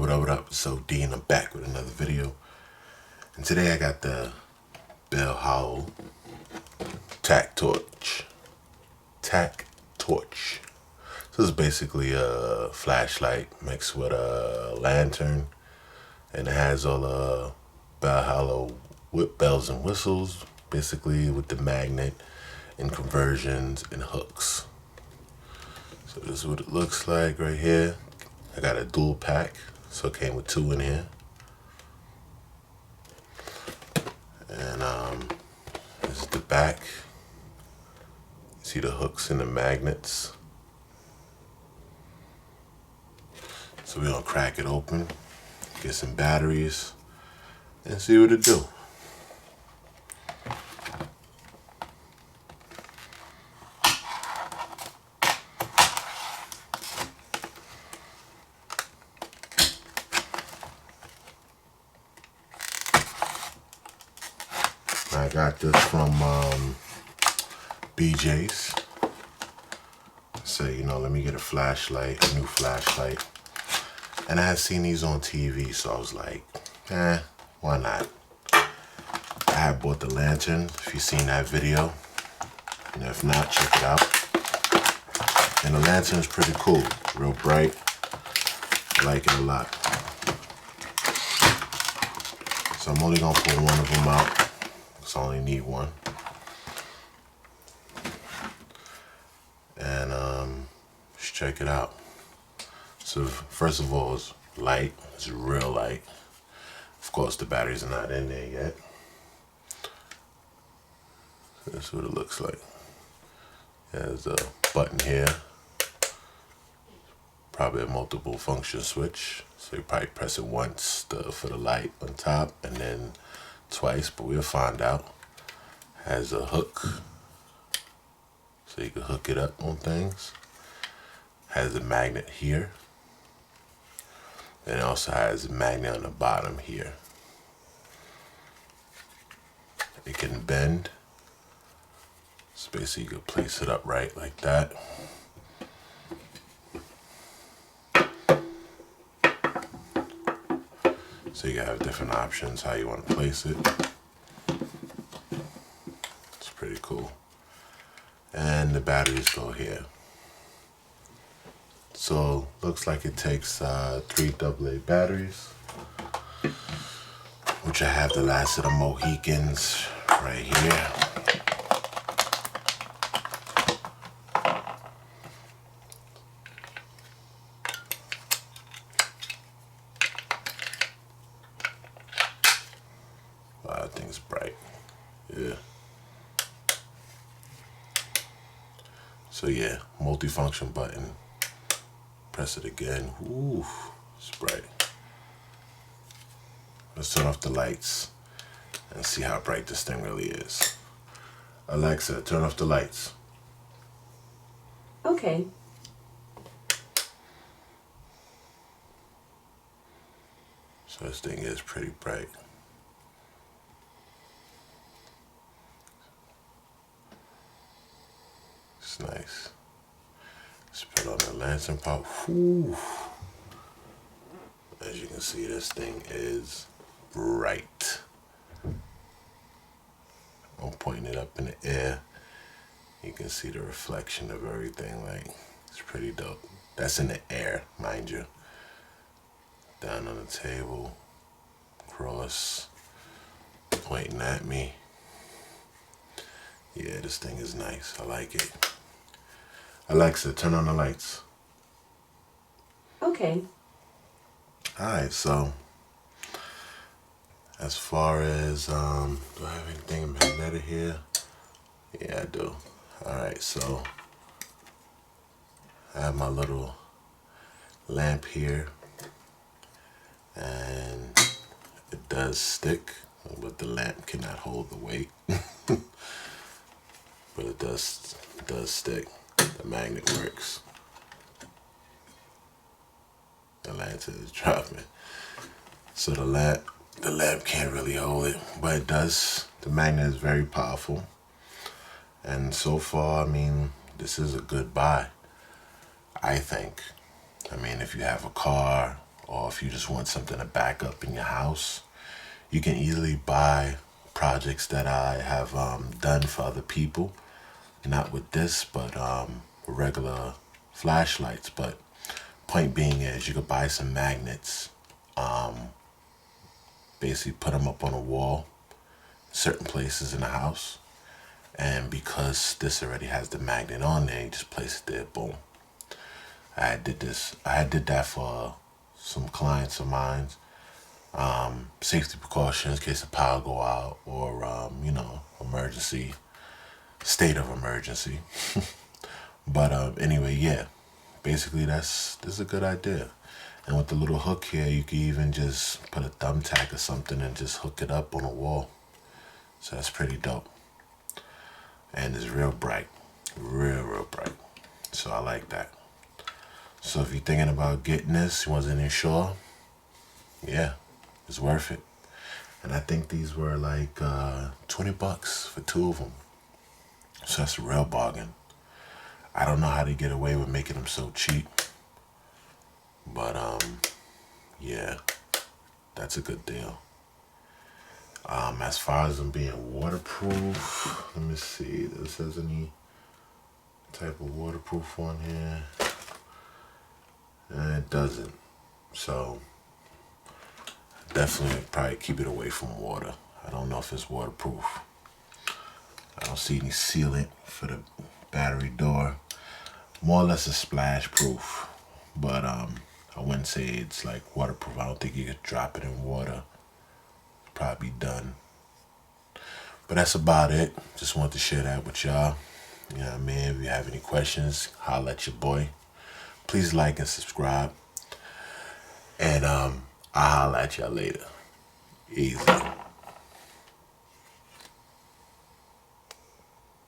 What up? So D and I'm back with another video. And today I got the Howell Tactorch. So it's basically a flashlight mixed with a lantern, and it has all the Howell bells and whistles, basically with the magnet and conversions and hooks. So this is what it looks like right here. I got a dual pack, so it came with two in here. And this is the back. See the hooks and the magnets. So we're gonna crack it open, get some batteries, and see what it do. I got this from BJ's. So, let me get a flashlight, a new flashlight. And I had seen these on TV, so I was like, why not? I had bought the lantern, if you've seen that video. And if not, check it out. And the lantern is pretty cool, real bright. I like it a lot. So I'm only gonna pull one of them out, because I only need one. And let's check it out. So first of all, it's light. It's real light. Of course, the batteries are not in there yet. That's what it looks like. There's a button here. Probably a multiple function switch. So you probably press it once for the light on top, and then twice, but we'll find out. Has a hook, so you can hook it up on things. Has a magnet here. And it also has a magnet on the bottom here. It can bend. So basically you can place it upright like that. So you have different options how you want to place it. It's pretty cool. And the batteries go here. So looks like it takes 3 AA batteries, which I have the last of the Mohicans right here. Wow, that thing's bright. Yeah. So yeah, multifunction button. Press it again. Ooh, it's bright. Let's turn off the lights and see how bright this thing really is. Alexa, turn off the lights. Okay. So this thing is pretty bright. It's nice. Let's put on the lantern pop. Whew. As you can see, this thing is bright. I'm pointing it up in the air. You can see the reflection of everything. Like, it's pretty dope. That's in the air, mind you. Down on the table, cross, pointing at me. Yeah, this thing is nice. I like it. Alexa, turn on the lights. Okay. Alright, so as far as, do I have anything magnetic here? Yeah, I do. Alright, so I have my little lamp here, and it does stick, but the lamp cannot hold the weight. But it does stick. The magnet works. The lantern is dropping. So the lamp can't really hold it, but it does. The magnet is very powerful. And so far, I mean, this is a good buy, I think. I mean, if you have a car or if you just want something to back up in your house, you can easily buy projects that I have done for other people. Not with this, but regular flashlights. But point being is you could buy some magnets, basically put them up on a wall, certain places in the house. And because this already has the magnet on there, you just place it there, boom. I did that for some clients of mine. Safety precautions in case the power go out or, emergency, state of emergency. But anyway, yeah, basically this is a good idea. And with the little hook here, you can even just put a thumbtack or something and just hook it up on a wall. So that's pretty dope. And it's real bright, real bright. So I like that. So if you're thinking about getting this, you wasn't sure, yeah, it's worth it. And I think these were like $20 for 2 of them. So that's a real bargain. I don't know how they get away with making them so cheap. But yeah, that's a good deal. As far as them being waterproof, let me see if this has any type of waterproof on here. It doesn't. So definitely probably keep it away from water. I don't know if it's waterproof. I don't see any sealant for the battery door. More or less a splash proof, but I wouldn't say it's like waterproof. I don't think you could drop it in water. Probably done. But that's about it. Just wanted to share that with y'all. You know what I mean? If you have any questions, holla at your boy. Please like and subscribe. And I'll holla at y'all later. Easy.